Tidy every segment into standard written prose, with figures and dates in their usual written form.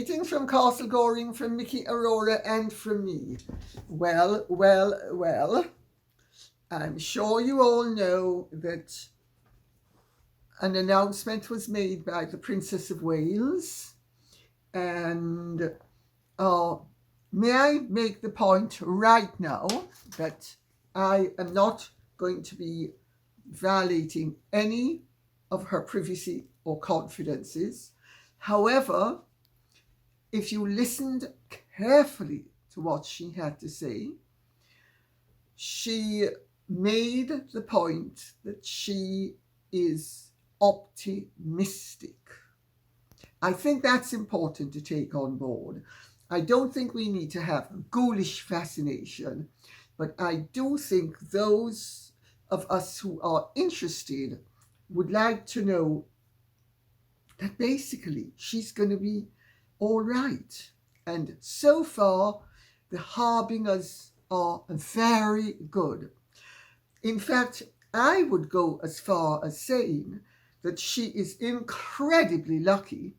Greetings from Castle Goring, from Mickey Aurora, and from me. Well, I'm sure you all know that an announcement was made by the Princess of Wales, and may I make the point right now that I am not going to be violating any of her privacy or confidences. However, if you listened carefully to what she had to say, she made the point that she is optimistic. I think that's important to take on board. I don't think we need to have ghoulish fascination, but I do think those of us who are interested would like to know that basically she's going to be all right. And so far, the harbingers are very good. In fact, I would go as far as saying that she is incredibly lucky,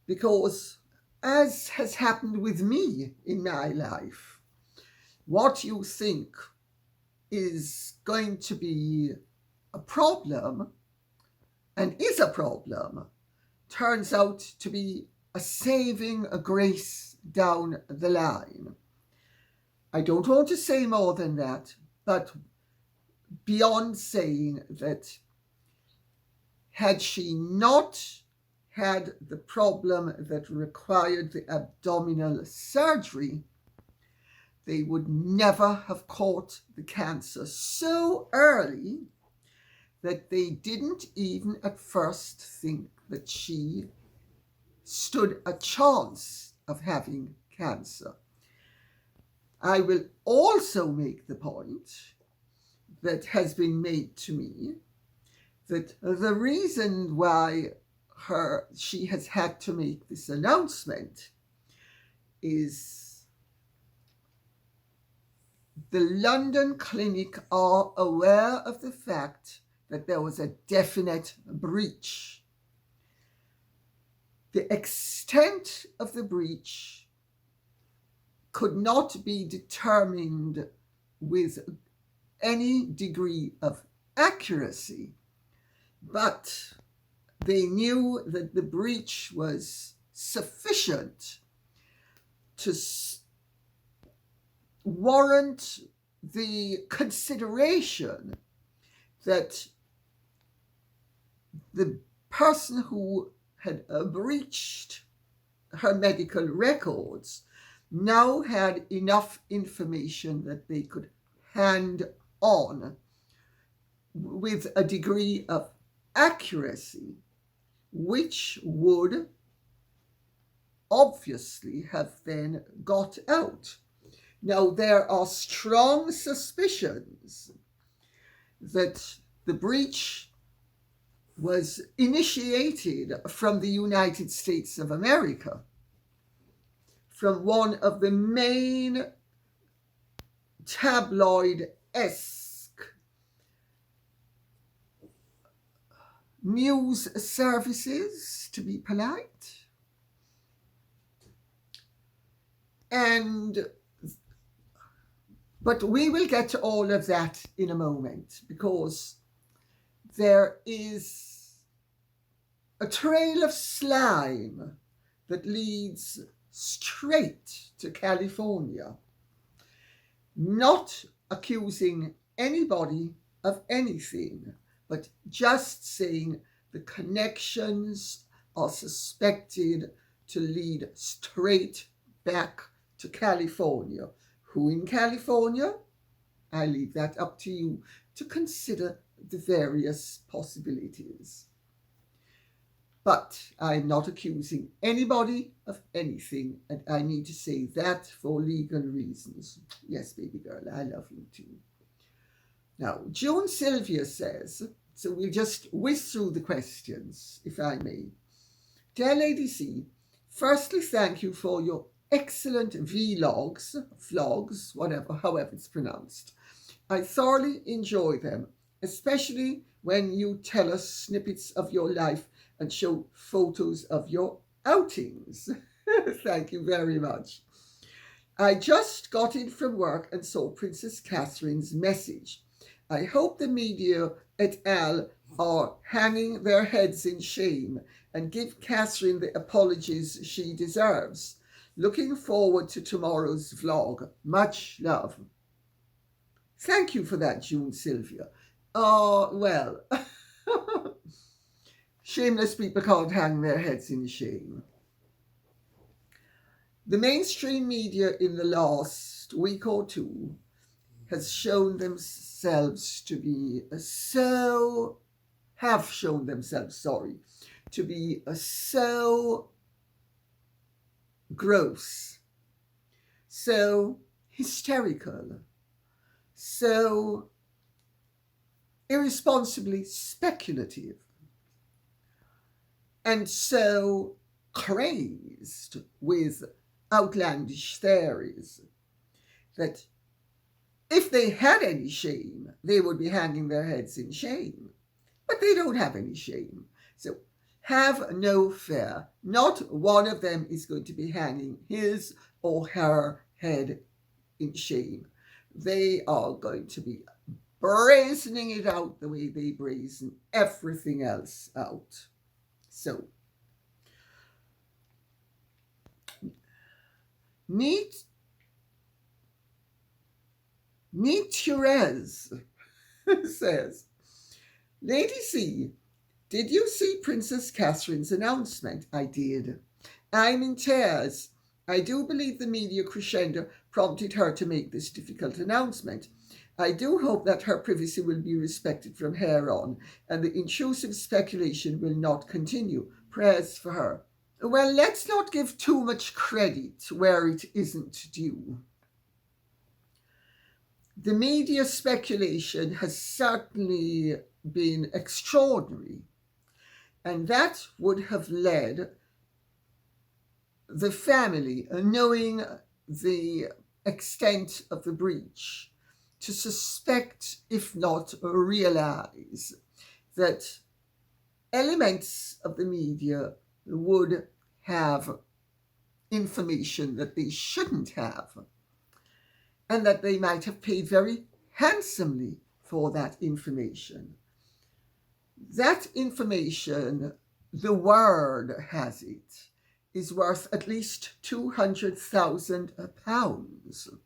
because as has happened with me in my life, what you think is going to be a problem and is a problem turns out to be a saving grace down the line. I don't want to say more than that, but beyond saying that had she not had the problem that required the abdominal surgery, they would never have caught the cancer so early that they didn't even at first think that she stood a chance of having cancer. I will also make the point that has been made to me that the reason why she has had to make this announcement is the London clinic are aware of the fact that there was a definite breach. The extent of the breach could not be determined with any degree of accuracy, but they knew that the breach was sufficient to warrant the consideration that the person who had breached her medical records now had enough information that they could hand on with a degree of accuracy, which would obviously have then got out. Now, there are strong suspicions that the breach was initiated from the United States of America, from one of the main tabloid-esque news services, to be polite. But we will get to all of that in a moment, because there is a trail of slime that leads straight to California, not accusing anybody of anything, but just saying the connections are suspected to lead straight back to California. Who in California? I leave that up to you to consider the various possibilities. But I'm not accusing anybody of anything, and I need to say that for legal reasons. Yes, baby girl, I love you too. Now, June Sylvia says, so we'll just whiz through the questions, if I may. Dear Lady C, firstly, thank you for your excellent vlogs, however it's pronounced. I thoroughly enjoy them, especially when you tell us snippets of your life and show photos of your outings. Thank you very much. I just got in from work and saw Princess Catherine's message. I hope the media et al. Are hanging their heads in shame and give Catherine the apologies she deserves. Looking forward to tomorrow's vlog. Much love. Thank you for that, June Sylvia. Oh, well, shameless people can't hang their heads in shame. The mainstream media in the last week or two has shown themselves to be so gross, so hysterical, so irresponsibly speculative, and so crazed with outlandish theories that if they had any shame, they would be hanging their heads in shame. But they don't have any shame. So have no fear. Not one of them is going to be hanging his or her head in shame. They are going to be brazening it out the way they brazen everything else out. So, Therese says, Lady C, did you see Princess Catherine's announcement? I did. I'm in tears. I do believe the media crescendo prompted her to make this difficult announcement. I do hope that her privacy will be respected from here on, and the intrusive speculation will not continue. Prayers for her. Well, let's not give too much credit where it isn't due. The media speculation has certainly been extraordinary, and that would have led the family, knowing the extent of the breach, to suspect, if not realize, that elements of the media would have information that they shouldn't have, and that they might have paid very handsomely for that information. That information, the word has it, is worth at least £200,000.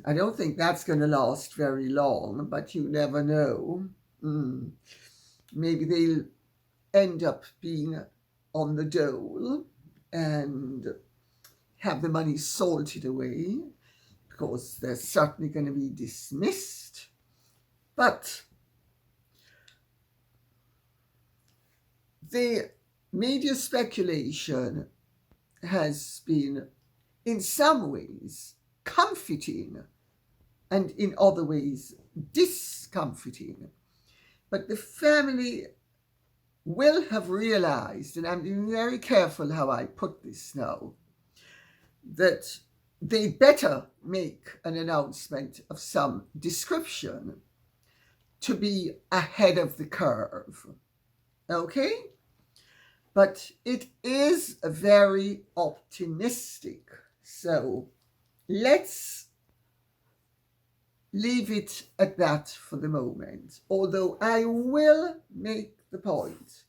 I don't think that's going to last very long, but you never know. Maybe they'll end up being on the dole and have the money salted away, because they're certainly going to be dismissed. But the media speculation has been, in some ways, comforting, and in other ways, discomforting. But the family will have realized, and I'm being very careful how I put this now, that they better make an announcement of some description to be ahead of the curve. Okay? But it is very optimistic. So let's leave it at that for the moment. Although I will make the point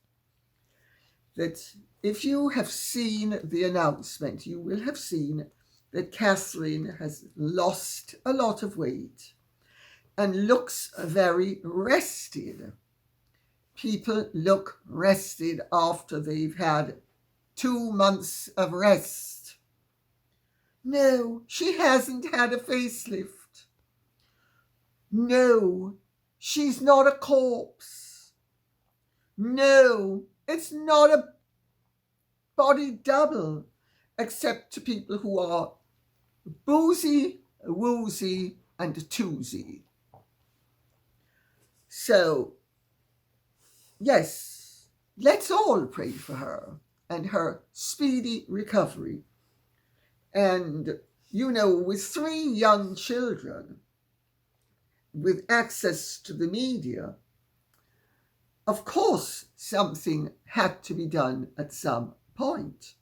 that if you have seen the announcement, you will have seen that Catherine has lost a lot of weight and looks very rested. People look rested after they've had 2 months of rest. No, she hasn't had a facelift. No, she's not a corpse. No, it's not a body double, except to people who are boozy, woozy, and toozy. So, yes, let's all pray for her and her speedy recovery. And, you know, with 3 young children, with access to the media, of course, something had to be done at some point.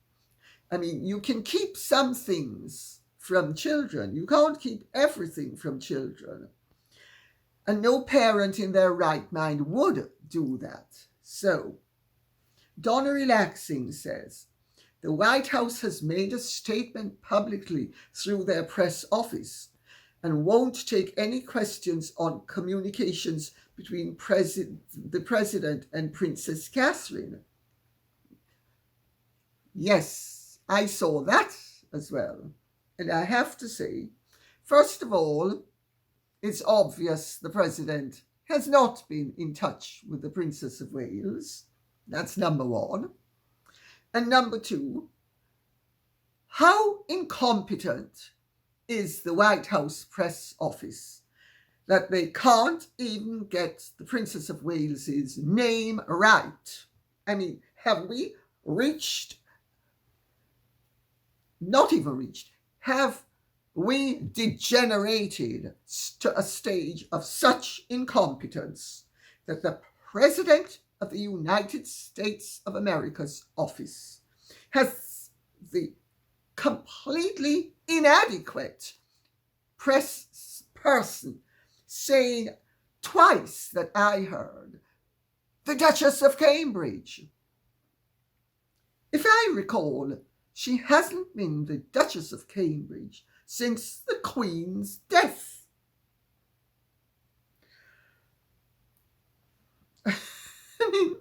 I mean, you can keep some things from children. You can't keep everything from children. And no parent in their right mind would do that. So, Donna Relaxing says, the White House has made a statement publicly through their press office and won't take any questions on communications between the President and Princess Catherine. Yes, I saw that as well. And I have to say, first of all, it's obvious the President has not been in touch with the Princess of Wales. That's number one. And number two, how incompetent is the White House press office that they can't even get the Princess of Wales's name right? I mean, have we reached, not even reached, have we degenerated to a stage of such incompetence that the President of the United States of America's office has the completely inadequate press person saying twice that I heard, the Duchess of Cambridge. If I recall, she hasn't been the Duchess of Cambridge since the Queen's death. I mean,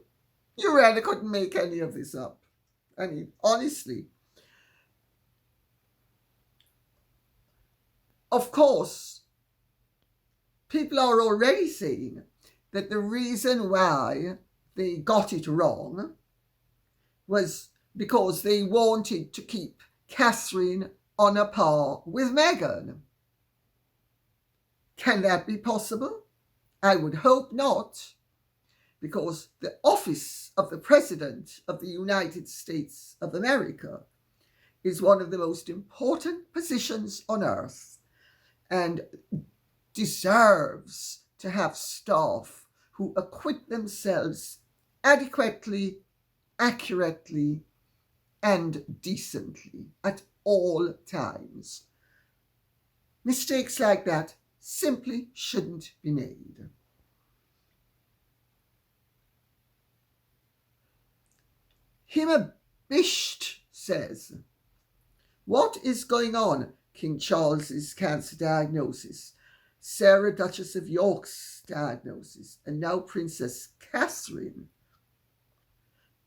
you really couldn't make any of this up. I mean, honestly. Of course, people are already saying that the reason why they got it wrong was because they wanted to keep Catherine on a par with Meghan. Can that be possible? I would hope not, because the office of the President of the United States of America is one of the most important positions on earth and deserves to have staff who acquit themselves adequately, accurately, and decently at all times. Mistakes like that simply shouldn't be made. Himabisht says, what is going on? King Charles's cancer diagnosis, Sarah Duchess of York's diagnosis, and now Princess Catherine.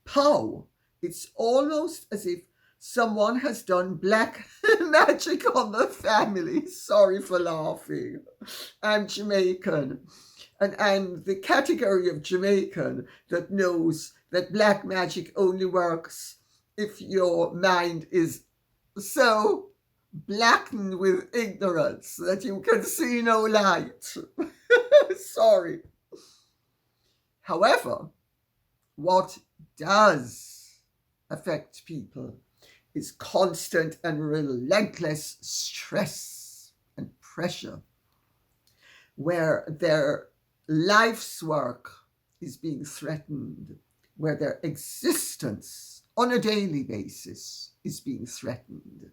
Pow! It's almost as if someone has done black magic on the family. Sorry for laughing. I'm Jamaican, and I'm the category of Jamaican that knows that black magic only works if your mind is so blackened with ignorance that you can see no light. Sorry. However, what does affect people is constant and relentless stress and pressure, where their life's work is being threatened, where their existence on a daily basis is being threatened.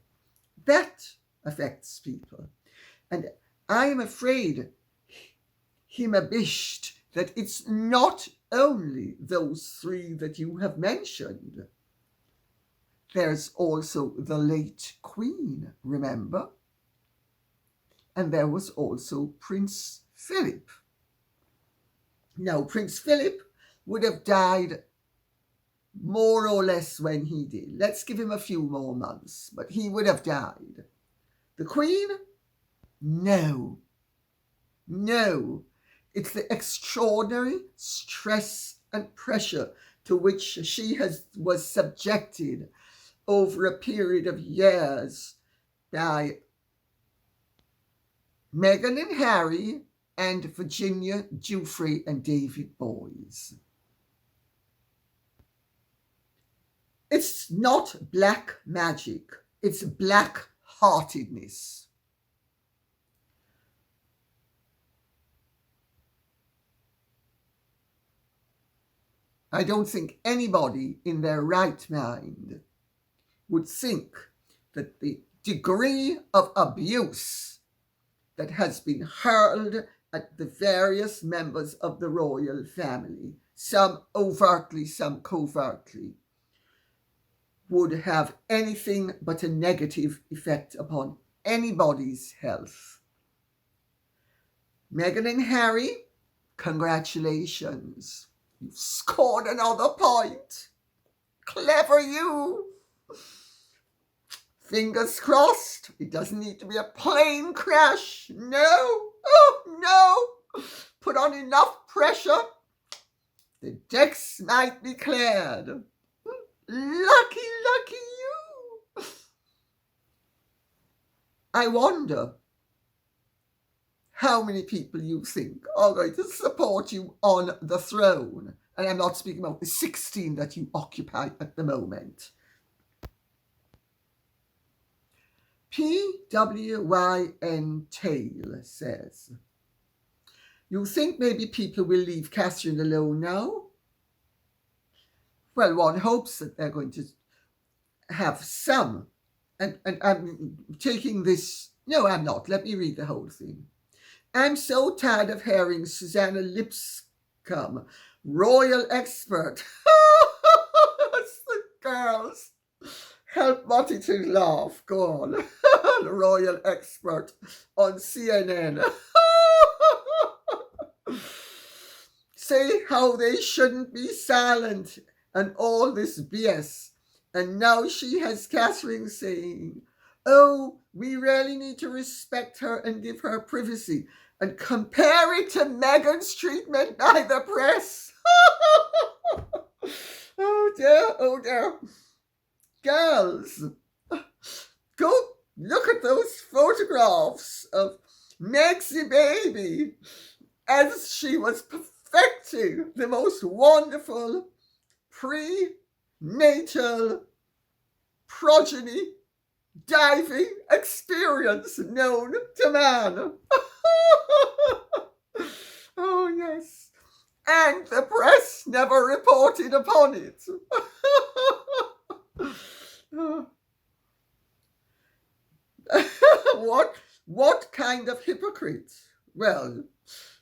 That affects people. And I am afraid, Himabisht, that it's not only those three that you have mentioned. There's also the late Queen, remember? And there was also Prince Philip. Now, Prince Philip would have died more or less when he did. Let's give him a few more months, but he would have died. The Queen? No. No. It's the extraordinary stress and pressure to which she was subjected over a period of years by Meghan and Harry and Virginia Giuffre and David Boys. It's not black magic, it's black-heartedness. I don't think anybody in their right mind would think that the degree of abuse that has been hurled at the various members of the royal family, some overtly, some covertly, would have anything but a negative effect upon anybody's health. Meghan and Harry, congratulations. You've scored another point. Clever you. Fingers crossed. It doesn't need to be a plane crash. No. Oh, no. Put on enough pressure. The decks might be cleared. Lucky you. I wonder how many people you think are going to support you on the throne. And I'm not speaking about the 16 that you occupy at the moment. PWYN Tail says, you think maybe people will leave Catherine alone now? Well, one hopes that they're going to have some. And I'm taking this. No, I'm not. Let me read the whole thing. I'm so tired of hearing Susanna Lipscomb, royal expert. The girls. Help Monty to laugh. Go on. The royal expert on CNN. Say how they shouldn't be silent and all this BS. And now she has Catherine saying, oh, we really need to respect her and give her privacy, and compare it to Meghan's treatment by the press. Oh dear, oh dear. Girls, go look at those photographs of Meg's baby as she was perfecting the most wonderful prenatal progeny diving experience known to man. Oh, yes. And the press never reported upon it. What kind of hypocrite? Well,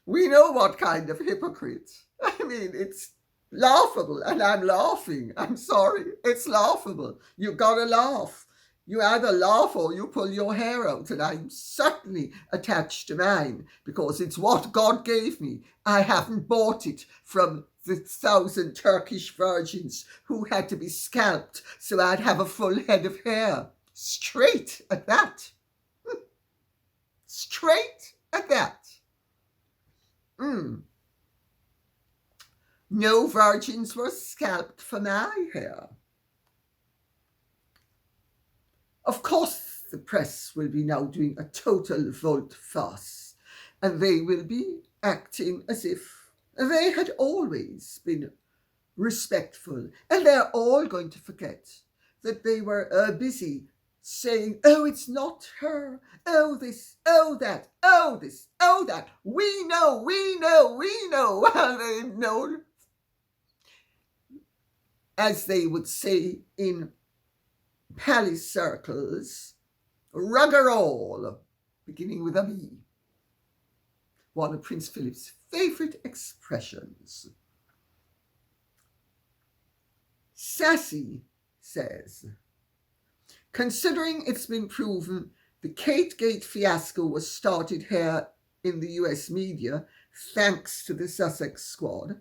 we know what kind of hypocrite. I mean, it's laughable, and I'm laughing. I'm sorry. It's laughable. You gotta laugh. You either laugh or you pull your hair out, and I'm certainly attached to mine because it's what God gave me. I haven't bought it from the 1,000 Turkish virgins who had to be scalped so I'd have a full head of hair. Straight at that. Straight at that. No virgins were scalped for my hair. Of course, the press will be now doing a total volte-face, and they will be acting as if they had always been respectful, and they're all going to forget that they were busy saying, oh, it's not her, oh, this, oh, that, oh, this, oh, that, we know, and they've known, as they would say in palace circles, rugger all, beginning with a B. One of Prince Philip's favourite expressions. Sassy says, considering it's been proven the Kategate fiasco was started here in the US media thanks to the Sussex Squad,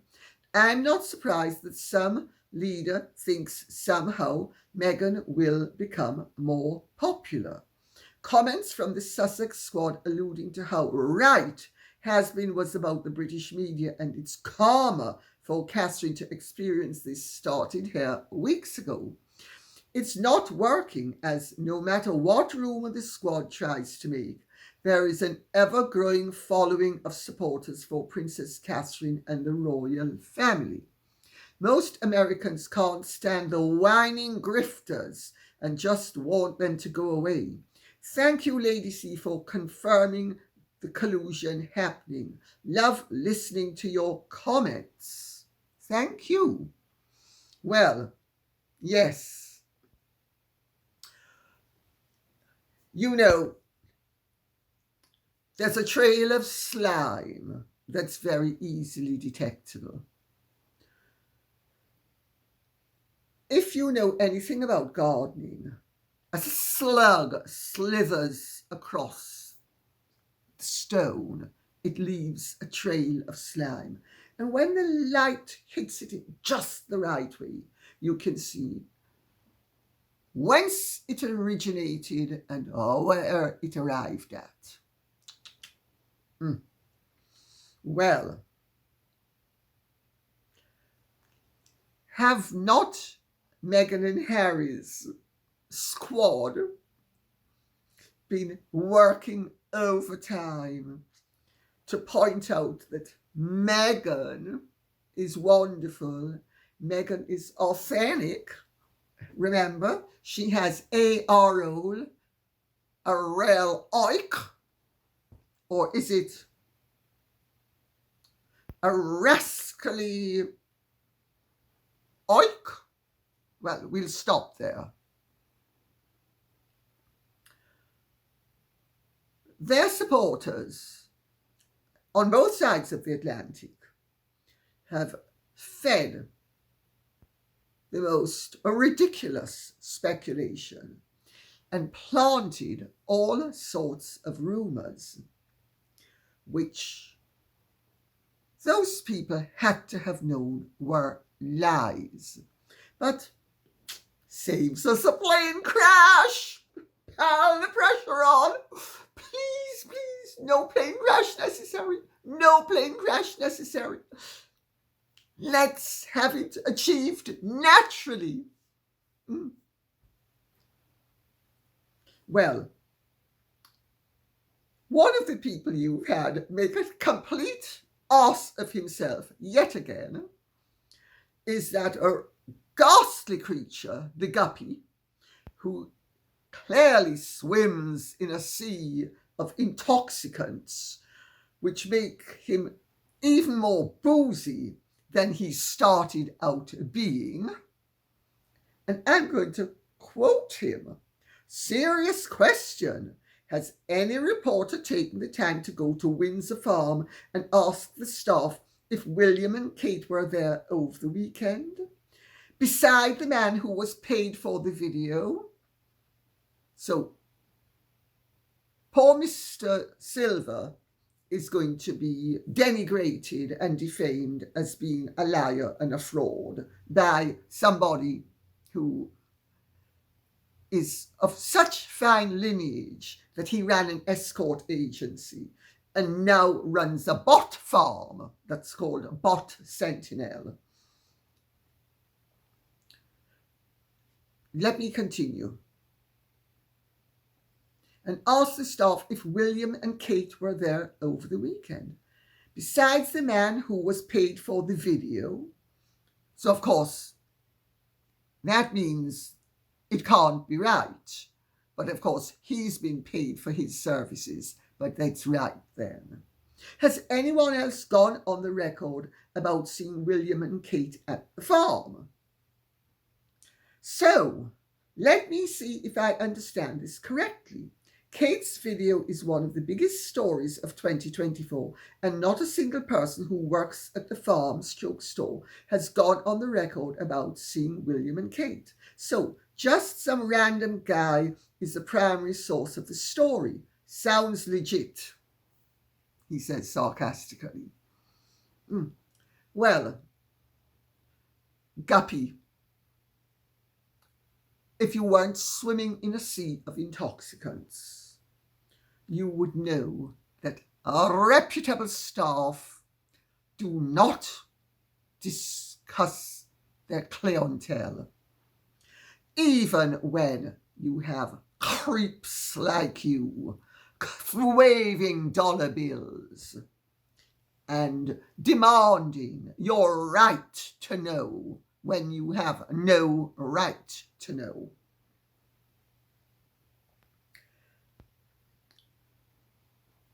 I'm not surprised that some leader thinks somehow Meghan will become more popular. Comments from the Sussex Squad alluding to how right has-been was about the British media and it's karma for Catherine to experience this started here weeks ago. It's not working, as no matter what rumour the Squad tries to make, there is an ever-growing following of supporters for Princess Catherine and the royal family. Most Americans can't stand the whining grifters and just want them to go away. Thank you, Lady C, for confirming the collusion happening. Love listening to your comments. Thank you. Well, yes. You know, there's a trail of slime that's very easily detectable. If you know anything about gardening, as a slug slithers across the stone, it leaves a trail of slime. And when the light hits it in just the right way, you can see whence it originated and where it arrived at. Well, have not Meghan and Harry's squad been working overtime to point out that Meghan is wonderful, Meghan is authentic? Remember, she has a role, a real oik, or is it a rascally oik? Well, we'll stop there. Their supporters on both sides of the Atlantic have fed the most ridiculous speculation and planted all sorts of rumors, which those people had to have known were lies. But saves us a plane crash. Pal the pressure on. Please, please, no plane crash necessary. No plane crash necessary. Let's have it achieved naturally. Well, one of the people you've had make a complete ass of himself yet again is that ghastly creature, the Guppy, who clearly swims in a sea of intoxicants, which make him even more boozy than he started out being. And I'm going to quote him. Serious question. Has any reporter taken the time to go to Windsor Farm and ask the staff if William and Kate were there over the weekend? Beside the man who was paid for the video? So, poor Mr. Silver is going to be denigrated and defamed as being a liar and a fraud by somebody who is of such fine lineage that he ran an escort agency and now runs a bot farm that's called Bot Sentinel. Let me continue. And asked the staff if William and Kate were there over the weekend, besides the man who was paid for the video. So, of course, that means it can't be right. But, of course, he's been paid for his services, but that's right then. Has anyone else gone on the record about seeing William and Kate at the farm? So, let me see if I understand this correctly. Kate's video is one of the biggest stories of 2024, and not a single person who works at the farm/store has gone on the record about seeing William and Kate. So, just some random guy is the primary source of the story. Sounds legit, he says sarcastically. Well, Guppy, if you weren't swimming in a sea of intoxicants, you would know that reputable staff do not discuss their clientele, even when you have creeps like you waving dollar bills and demanding your right to know when you have no right to know.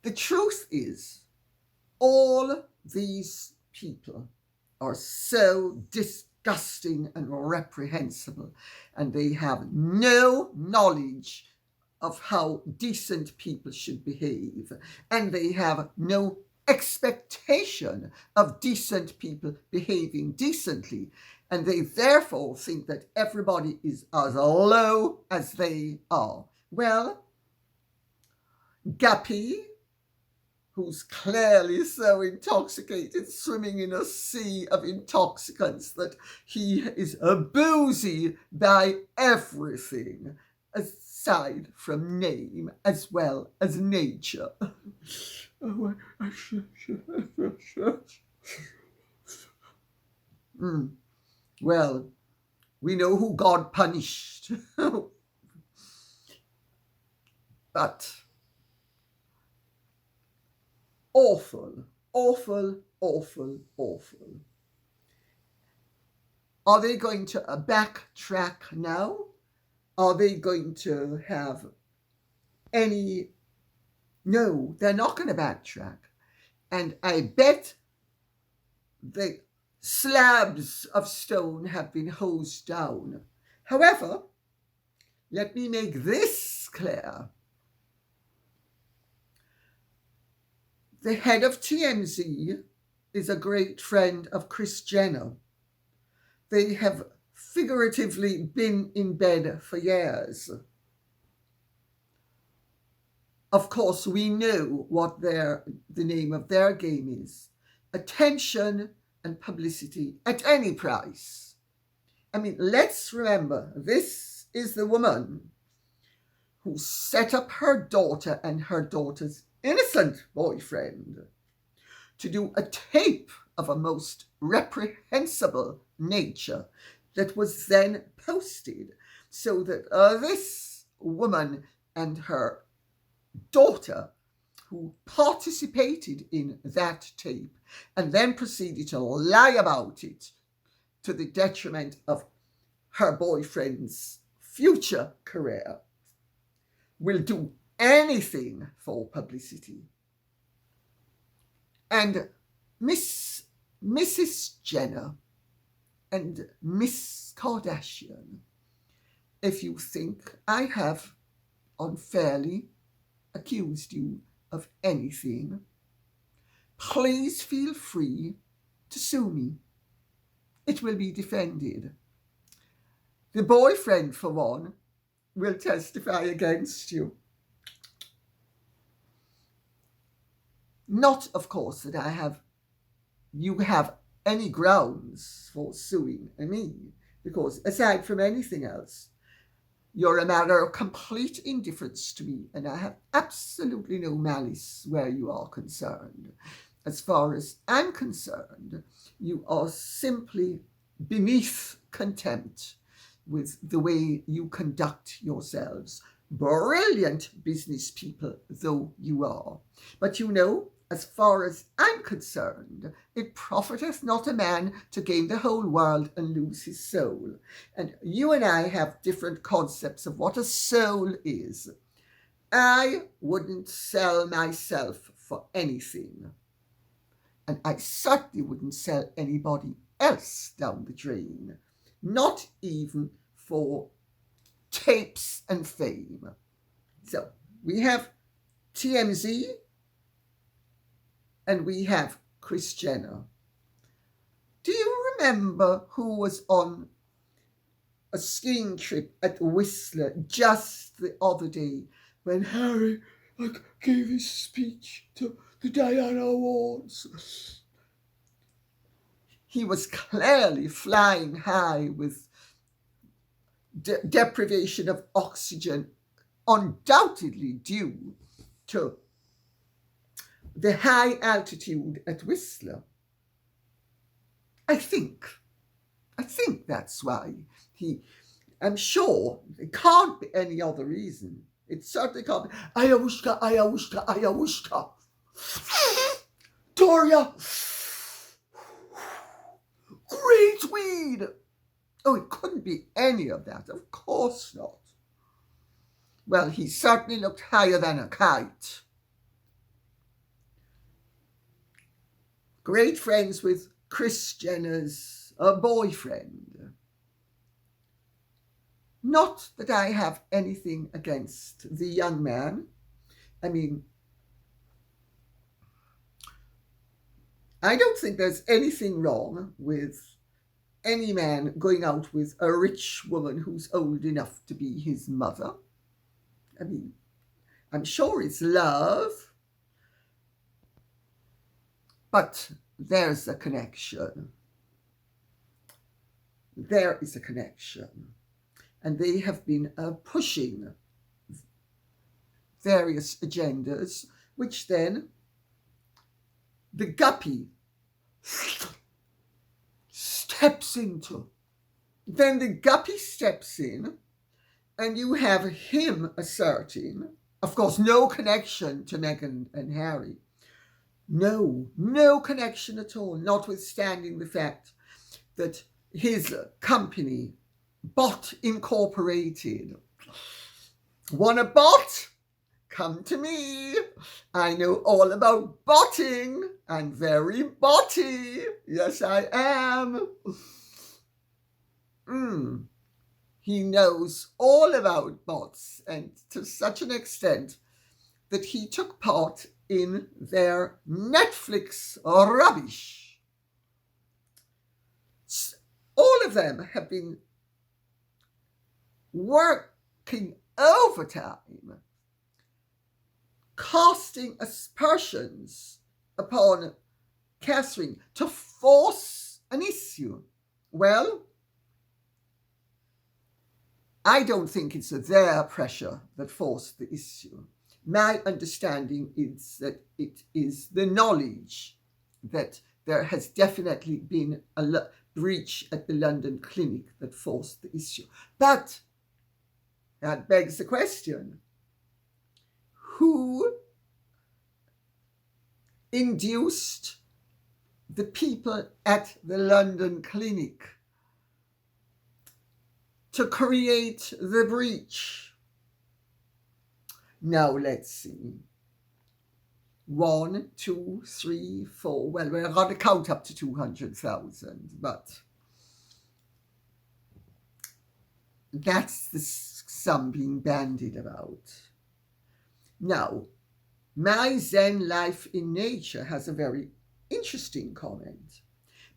The truth is, all these people are so disgusting and reprehensible, and they have no knowledge of how decent people should behave, and they have no expectation of decent people behaving decently, and they therefore think that everybody is as low as they are. Well, Guppy, who's clearly so intoxicated, swimming in a sea of intoxicants that he is boozy by everything, aside from name as well as nature. Well, we know who God punished. But awful, awful, awful, awful. Are they going to backtrack now? Are they going to have any... No, they're not going to backtrack. And I bet the slabs of stone have been hosed down. However, let me make this clear. The head of TMZ is a great friend of Kris Jenner. They have figuratively been in bed for years. Of course, we know what the name of their game is. Attention and publicity at any price. I mean, let's remember, this is the woman who set up her daughter and her daughter's innocent boyfriend to do a tape of a most reprehensible nature that was then posted, so that this woman and her daughter, who participated in that tape and then proceeded to lie about it to the detriment of her boyfriend's future career, will do anything for publicity. And Mrs. Jenner and Miss Kardashian, if you think I have unfairly accused you of anything, please feel free to sue me. It will be defended. The boyfriend, for one, will testify against you. Not, of course, that you have any grounds for suing me, because aside from anything else, you're a matter of complete indifference to me, and I have absolutely no malice where you are concerned. As far as I'm concerned, you are simply beneath contempt with the way you conduct yourselves. Brilliant business people though you are. But you know, as far as I'm concerned, it profiteth not a man to gain the whole world and lose his soul. And you and I have different concepts of what a soul is. I wouldn't sell myself for anything. And I certainly wouldn't sell anybody else down the drain. Not even for tapes and fame. So we have TMZ and we have Kris Jenner. Do you remember who was on a skiing trip at Whistler just the other day when Harry gave his speech to the Diana Awards? He was clearly flying high with deprivation of oxygen, undoubtedly due to the high altitude at Whistler. I think that's why I'm sure it can't be any other reason. It certainly can't be. Ayahuasca. Doria. Great weed. Oh, it couldn't be any of that. Of course not. Well, he certainly looked higher than a kite. Great friends with Kris Jenner's boyfriend. Not that I have anything against the young man. I mean, I don't think there's anything wrong with any man going out with a rich woman who's old enough to be his mother. I mean, I'm sure it's love, but there's a connection. There is a connection. And they have been pushing various agendas, which then the Guppy steps into. Then the Guppy steps in, and you have him asserting, of course, no connection to Meghan and Harry. No connection at all, notwithstanding the fact that his company, Bot Incorporated, want a bot? Come to me. I know all about botting. I'm very botty. Yes, I am. He knows all about bots, and to such an extent that he took part in their Netflix rubbish. All of them have been working overtime, casting aspersions upon Catherine to force an issue. Well, I don't think it's their pressure that forced the issue. My understanding is that it is the knowledge that there has definitely been a breach at the London clinic that forced the issue. But that begs the question, who induced the people at the London clinic to create the breach? Now let's see. 1, 2, 3, 4. Well, we're going to count up to 200,000, but that's the sum being bandied about. Now, My Zen Life in Nature has a very interesting comment.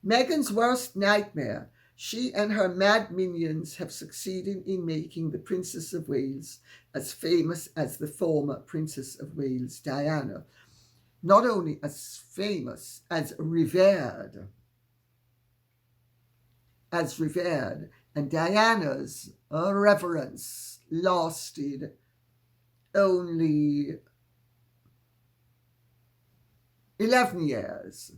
Meghan's worst nightmare. She and her mad minions have succeeded in making the Princess of Wales as famous as the former Princess of Wales, Diana. Not only as famous, as revered. And Diana's reverence lasted only 11 years,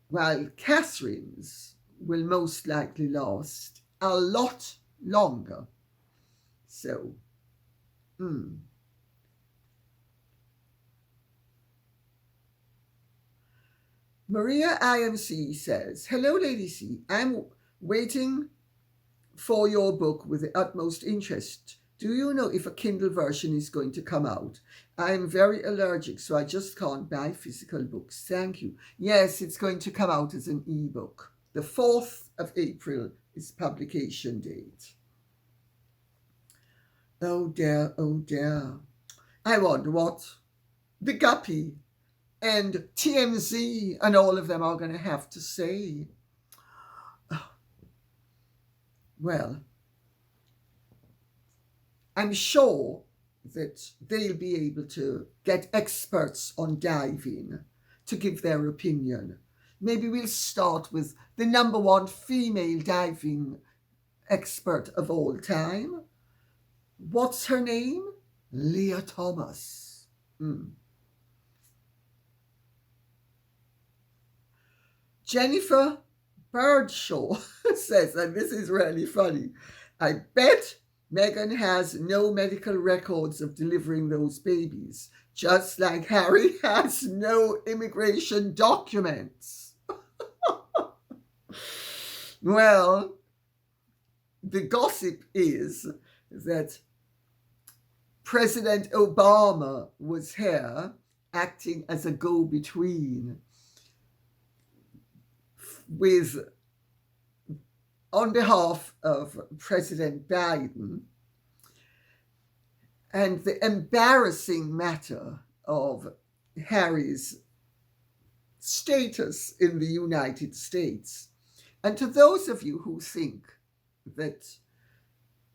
while Catherine's will most likely last a lot longer. So, Maria IMC says, hello, Lady C. I'm waiting for your book with the utmost interest. Do you know if a Kindle version is going to come out? I'm very allergic, so I just can't buy physical books. Thank you. Yes, it's going to come out as an ebook. The 4th of April is publication date. Oh dear, oh dear. I wonder what the Guppy and TMZ and all of them are going to have to say. Well, I'm sure that they'll be able to get experts on diving to give their opinion. Maybe we'll start with the number one female diving expert of all time. What's her name? Leah Thomas. Jennifer Birdshaw says, and this is really funny, I bet Meghan has no medical records of delivering those babies, just like Harry has no immigration documents. Well, the gossip is that President Obama was here acting as a go-between on behalf of President Biden and the embarrassing matter of Harry's status in the United States. And to those of you who think that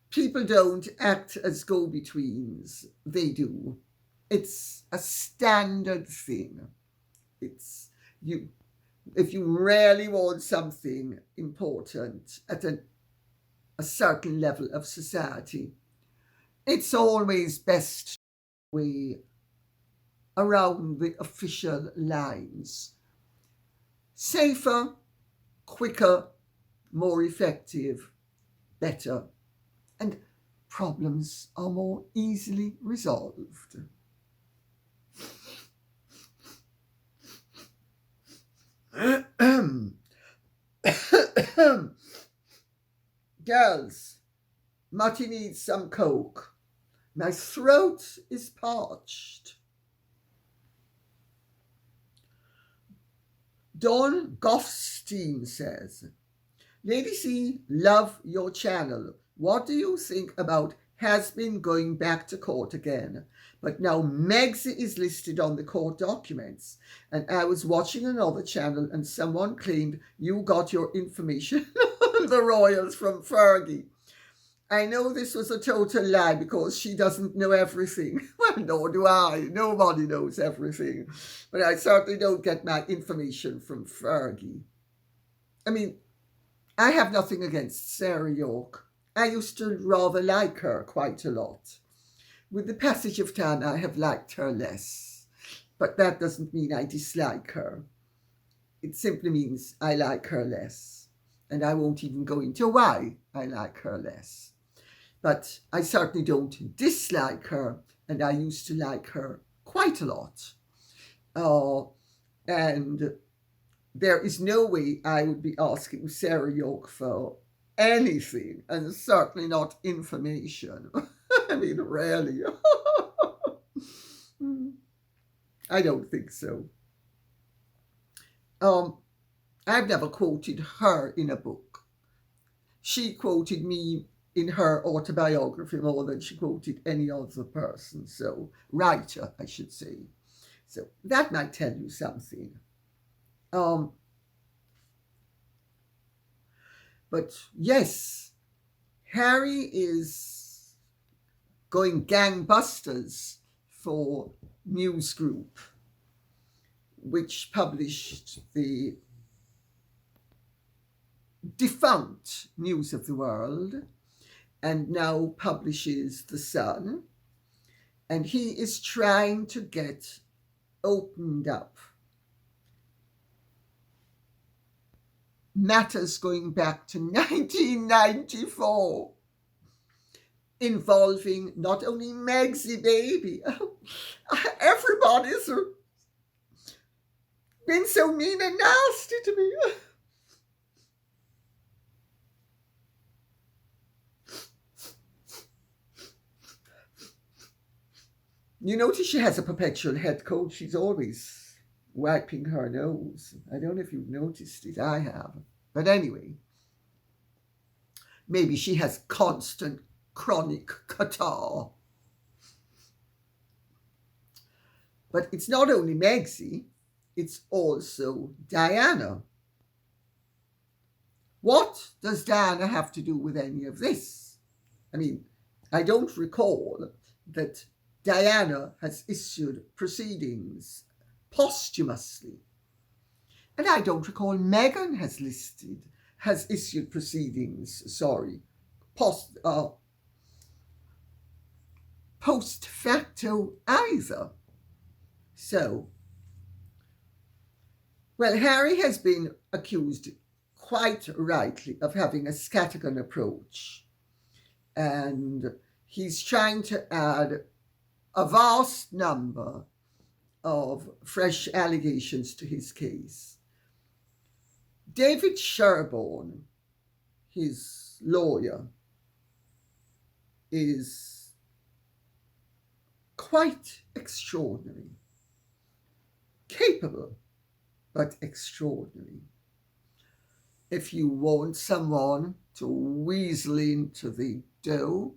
people don't act as go-betweens, they do. It's a standard thing. It's you. If you really want something important at a certain level of society, it's always best way around the official lines. Safer, quicker, more effective, better, and problems are more easily resolved. Girls, Marty needs some coke. My throat is parched. Dawn Goffstein says, Lady C, love your channel. What do you think about has been going back to court again? But now Megsy is listed on the court documents. And I was watching another channel and someone claimed you got your information on the royals from Fergie. I know this was a total lie because she doesn't know everything. Well, nor do I. Nobody knows everything. But I certainly don't get my information from Fergie. I mean, I have nothing against Sarah York. I used to rather like her quite a lot. With the passage of time, I have liked her less. But that doesn't mean I dislike her. It simply means I like her less. And I won't even go into why I like her less. But I certainly don't dislike her, and I used to like her quite a lot. And there is no way I would be asking Sarah York for anything, and certainly not information. I mean, really. I don't think so. I've never quoted her in a book. She quoted me in her autobiography more than she quoted any other person. So, writer, I should say. So, that might tell you something. But yes, Harry is going gangbusters for News Group, which published the defunct News of the World and now publishes The Sun. And he is trying to get opened up matters going back to 1994 involving not only Megsy baby, everybody's been so mean and nasty to me. You notice she has a perpetual head cold. She's always wiping her nose. I don't know if you've noticed it. I have. But anyway, maybe she has constant chronic catarrh. But it's not only Megsy, it's also Diana. What does Diana have to do with any of this? I mean, I don't recall that Diana has issued proceedings posthumously. And I don't recall Meghan has issued proceedings, post facto either. So, well, Harry has been accused quite rightly of having a scattergun approach. And he's trying to add a vast number of fresh allegations to his case. David Sherborne, his lawyer, is quite extraordinary. Capable, but extraordinary. If you want someone to weasel into the dough,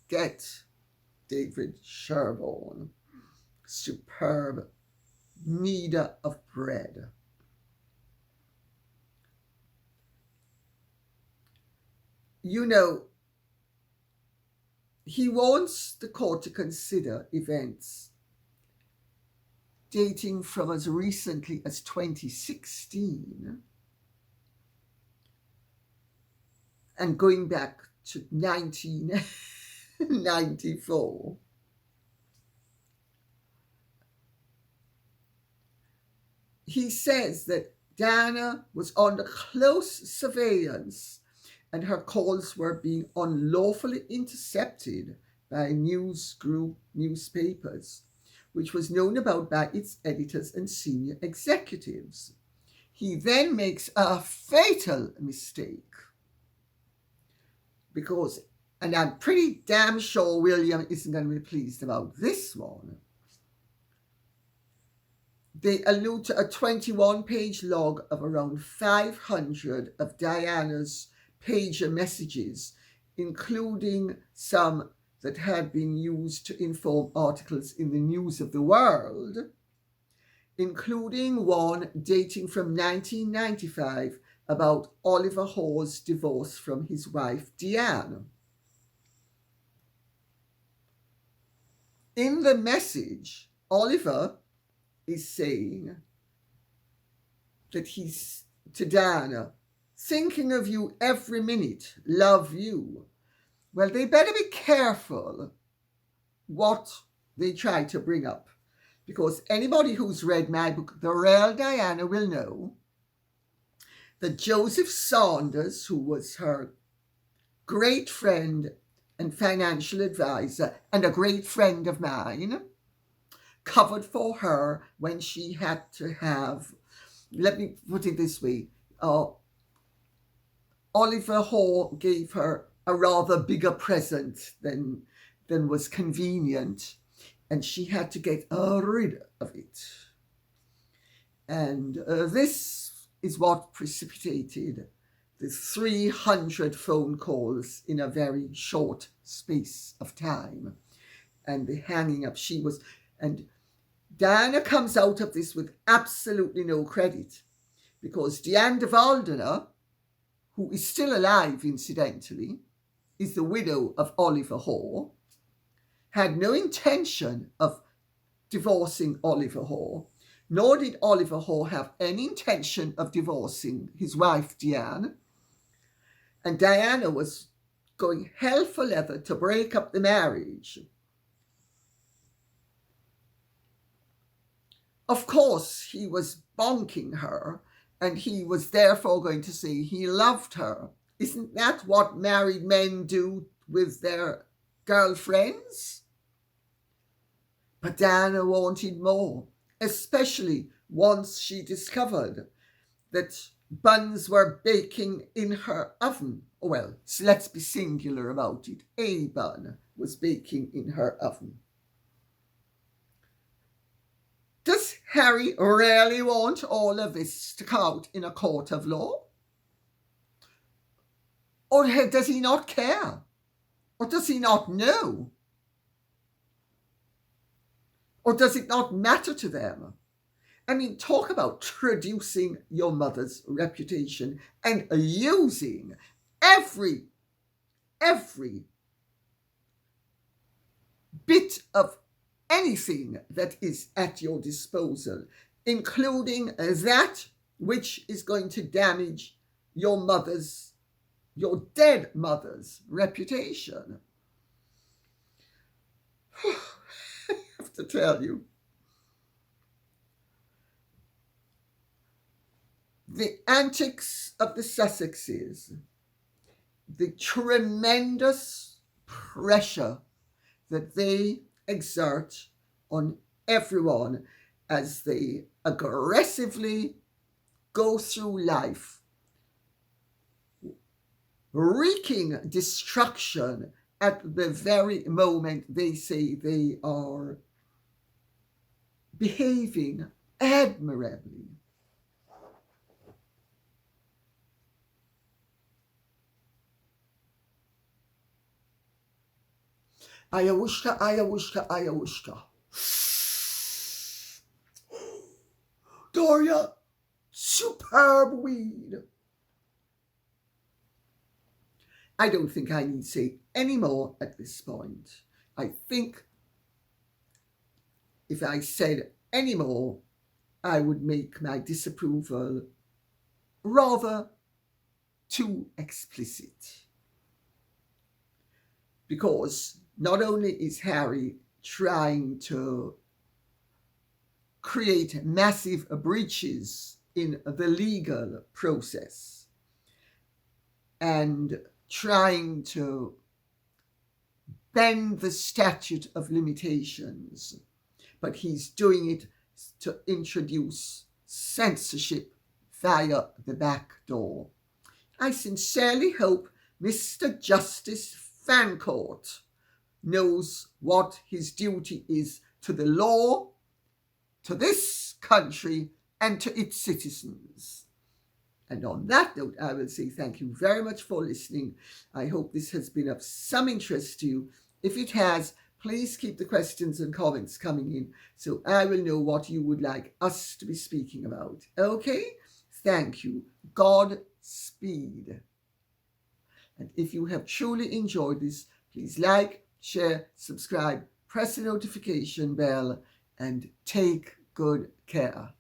get David Sherborne. Superb kneader of bread. You know, he wants the court to consider events dating from as recently as 2016 and going back to 1994. He says that Diana was under close surveillance and her calls were being unlawfully intercepted by news group newspapers, which was known about by its editors and senior executives. He then makes a fatal mistake because, and I'm pretty damn sure William isn't going to be pleased about this one, they allude to a 21-page log of around 500 of Diana's pager messages, including some that had been used to inform articles in the News of the World, including one dating from 1995 about Oliver Hoare's divorce from his wife Diane. In the message, Oliver is saying that he's to Diana, thinking of you every minute, love you. Well, they better be careful what they try to bring up, because anybody who's read my book, The Real Diana, will know that Joseph Saunders, who was her great friend and financial advisor and a great friend of mine, covered for her when she had to have, let me put it this way, Oliver Hoare gave her a rather bigger present than was convenient, and she had to get rid of it. And this is what precipitated the 300 phone calls in a very short space of time, and the hanging up. And Diana comes out of this with absolutely no credit, because Diane de Valdena, who is still alive incidentally, is the widow of Oliver Hoare, had no intention of divorcing Oliver Hoare, nor did Oliver Hoare have any intention of divorcing his wife Diane, and Diana was going hell for leather to break up the marriage. Of course, he was bonking her, and he was therefore going to say he loved her. Isn't that what married men do with their girlfriends? But Diana wanted more, especially once she discovered that buns were baking in her oven. Well, so let's be singular about it. A bun was baking in her oven. Does Harry really want all of this to come out in a court of law? Or does he not care? Or does he not know? Or does it not matter to them? I mean, talk about traducing your mother's reputation and using every bit of anything that is at your disposal, including that which is going to damage your dead mother's reputation. I have to tell you, the antics of the Sussexes, the tremendous pressure that they exert on everyone as they aggressively go through life, wreaking destruction at the very moment they say they are behaving admirably. Ayahuasca, ayahuasca, ayahuasca. Doria, superb weed. I don't think I need to say any more at this point. I think if I said any more, I would make my disapproval rather too explicit. Because not only is Harry trying to create massive breaches in the legal process and trying to bend the statute of limitations, but he's doing it to introduce censorship via the back door. I sincerely hope Mr. Justice Fancourt knows what his duty is to the law, to this country, and to its citizens. And on that note, I will say thank you very much for listening. I hope this has been of some interest to you. If it has, please keep the questions and comments coming in so I will know what you would like us to be speaking about. Okay? Thank you. Godspeed. And if you have truly enjoyed this, please like, share, subscribe, press the notification bell, and take good care.